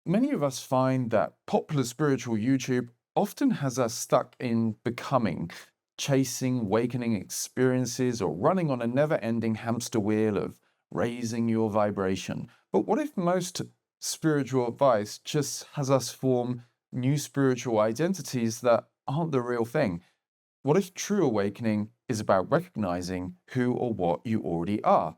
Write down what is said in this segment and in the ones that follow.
Many of us find that popular spiritual YouTube often has us stuck in becoming, chasing awakening experiences, or running on a never ending hamster wheel of raising your vibration. But what if most spiritual advice just has us form new spiritual identities that aren't the real thing? What if true awakening is about recognizing who or what you already are?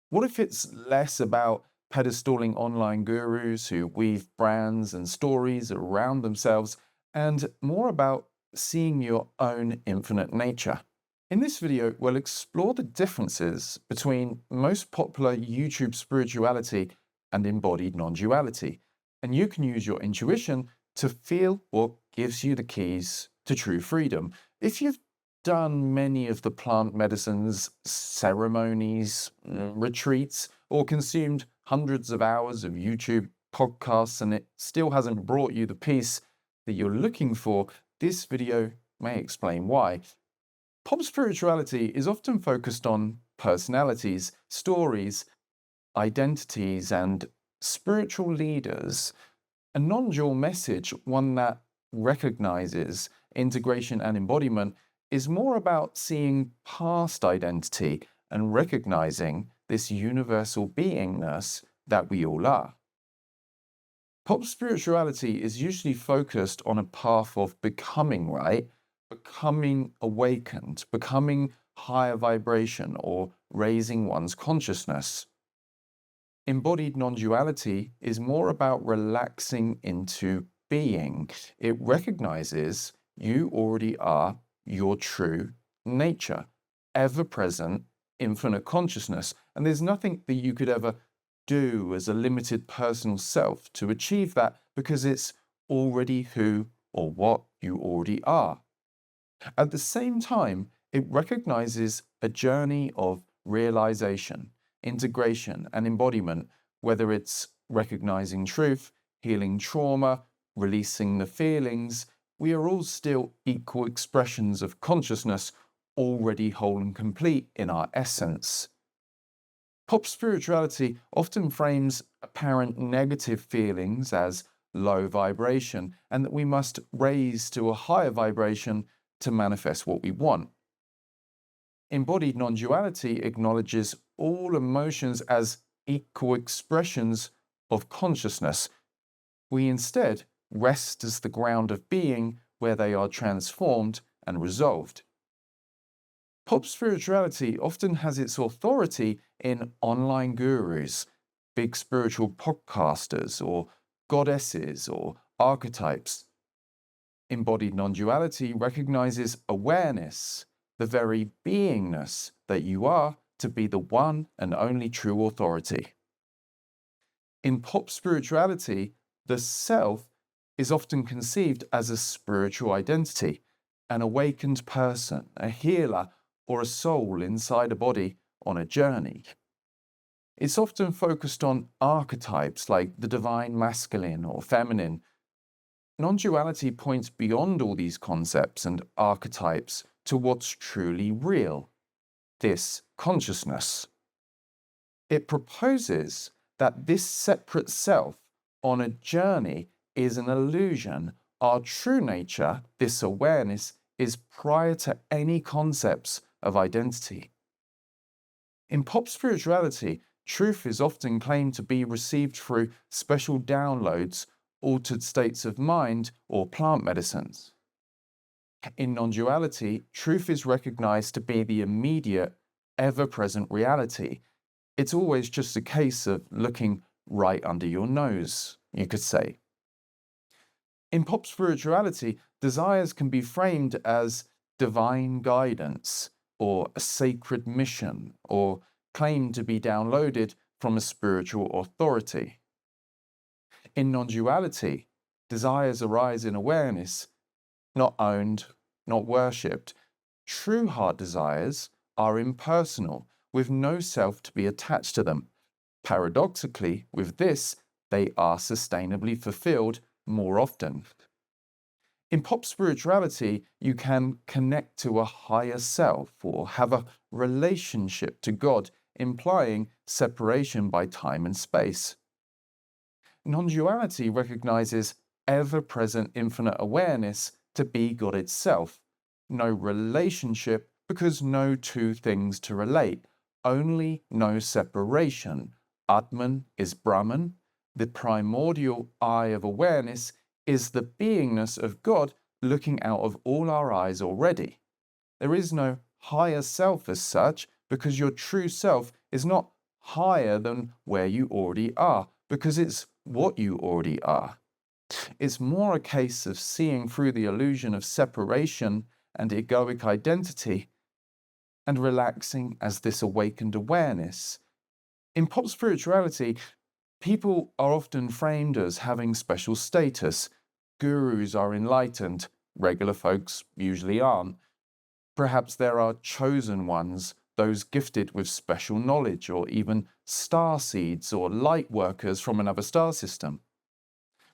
What if it's less about pedestaling online gurus who weave brands and stories around themselves and more about seeing your own infinite nature? In this video, we'll explore the differences between most popular YouTube spirituality and embodied non duality. And you can use your intuition to feel what gives you the keys to true freedom. If you've done many of the plant medicines, ceremonies, retreats, or consumed hundreds of hours of YouTube podcasts and it still hasn't brought you the peace that you're looking for, this video may explain why. Pop spirituality is often focused on personalities, stories, identities, and spiritual leaders. A non dual message, one that recognizes integration and embodiment, is more about seeing past identity and recognizing this universal beingness that we all are. Pop spirituality is usually focused on a path of becoming, right? Becoming awakened, becoming higher vibration, or raising one's consciousness. Embodied non duality is more about relaxing into being. It recognizes you already are your true nature, ever present, infinite consciousness, and there's nothing that you could ever do as a limited personal self to achieve that because it's already who or what you already are. At the same time, it recognizes a journey of realization, integration, and embodiment, whether it's recognizing truth, healing trauma, releasing the feelings. We are all still equal expressions of consciousness, already whole and complete in our essence. Pop spirituality often frames apparent negative feelings as low vibration and that we must raise to a higher vibration to manifest what we want. Embodied non duality acknowledges all emotions as equal expressions of consciousness. We instead rest as the ground of being where they are transformed and resolved. Pop spirituality often has its authority in online gurus, big spiritual podcasters, or goddesses or archetypes. Embodied non duality recognizes awareness, the very beingness that you are, to be the one and only true authority. In pop spirituality, the self is often conceived as a spiritual identity, an awakened person, a healer, or a soul inside a body on a journey. It's often focused on archetypes like the divine masculine or feminine. Non-duality points beyond all these concepts and archetypes to what's truly real, this consciousness. It proposes that this separate self on a journey is an illusion. Our true nature, this awareness, is prior to any concepts of identity. In pop spirituality, truth is often claimed to be received through special downloads, altered states of mind, or plant medicines. In non duality, truth is recognized to be the immediate, ever present reality. It's always just a case of looking right under your nose, you could say. In pop spirituality, desires can be framed as divine guidance, or a sacred mission, or claimed to be downloaded from a spiritual authority. In non duality, desires arise in awareness, not owned, not worshipped. True heart desires are impersonal, with no self to be attached to them. Paradoxically, with this, they are sustainably fulfilled more often. In pop spirituality, you can connect to a higher self or have a relationship to God, implying separation by time and space. Non-duality recognizes ever-present infinite awareness to be God itself. No relationship because no two things to relate, only no separation. Atman is Brahman. The primordial eye of awareness is the beingness of God looking out of all our eyes already. There is no higher self as such because your true self is not higher than where you already are because it's what you already are. It's more a case of seeing through the illusion of separation and egoic identity and relaxing as this awakened awareness. In pop spirituality, people are often framed as having special status. Gurus are enlightened, regular folks usually aren't. Perhaps there are chosen ones, those gifted with special knowledge, or even star seeds or light workers from another star system.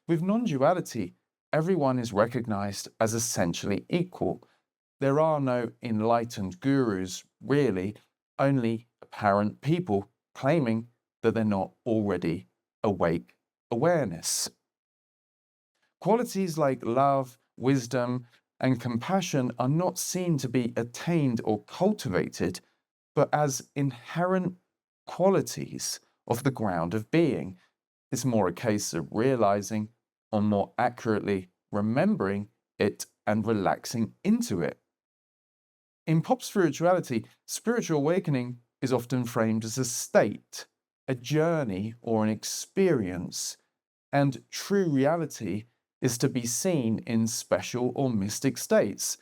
With non-duality, everyone is recognized as essentially equal. There are no enlightened gurus, really, only apparent people claiming that they're not already awake awareness. Qualities like love, wisdom, and compassion are not seen to be attained or cultivated, but as inherent qualities of the ground of being. It's more a case of realizing, or more accurately, remembering it and relaxing into it. In pop spirituality, spiritual awakening is often framed as a state, a journey, or an experience, and true reality is to be seen in special or mystic states.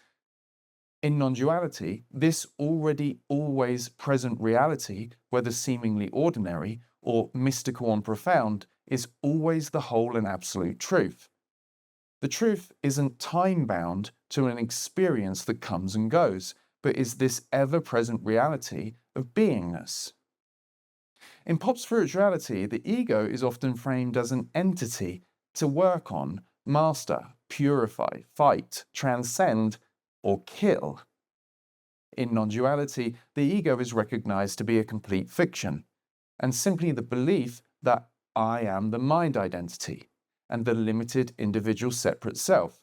In non-duality, this already always present reality, whether seemingly ordinary or mystical and profound, is always the whole and absolute truth. The truth isn't time-bound to an experience that comes and goes, but is this ever-present reality of beingness. In pop spirituality, the ego is often framed as an entity to work on, master, purify, fight, transcend, or kill. In non-duality, the ego is recognized to be a complete fiction, and simply the belief that I am the mind identity and the limited individual separate self.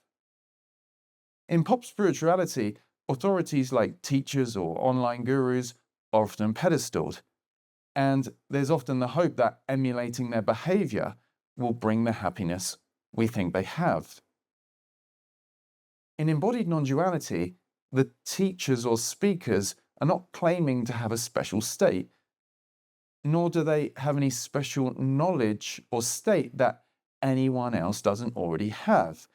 In pop spirituality, authorities like teachers or online gurus are often pedestaled, and there's often the hope that emulating their behavior will bring the happiness we think they have. In embodied non-duality, the teachers or speakers are not claiming to have a special state, nor do they have any special knowledge or state that anyone else doesn't already have.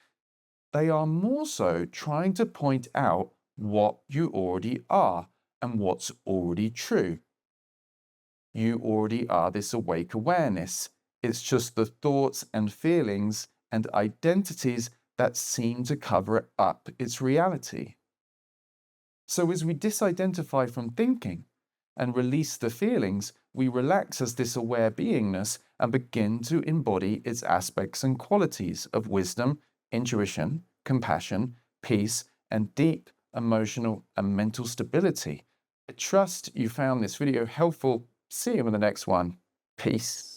They are more so trying to point out what you already are and what's already true. You already are this awake awareness. It's just the thoughts and feelings and identities that seem to cover up its reality. So as we disidentify from thinking and release the feelings, we relax as this aware beingness and begin to embody its aspects and qualities of wisdom, intuition, compassion, peace, and deep emotional and mental stability. I trust you found this video helpful. See you in the next one. Peace.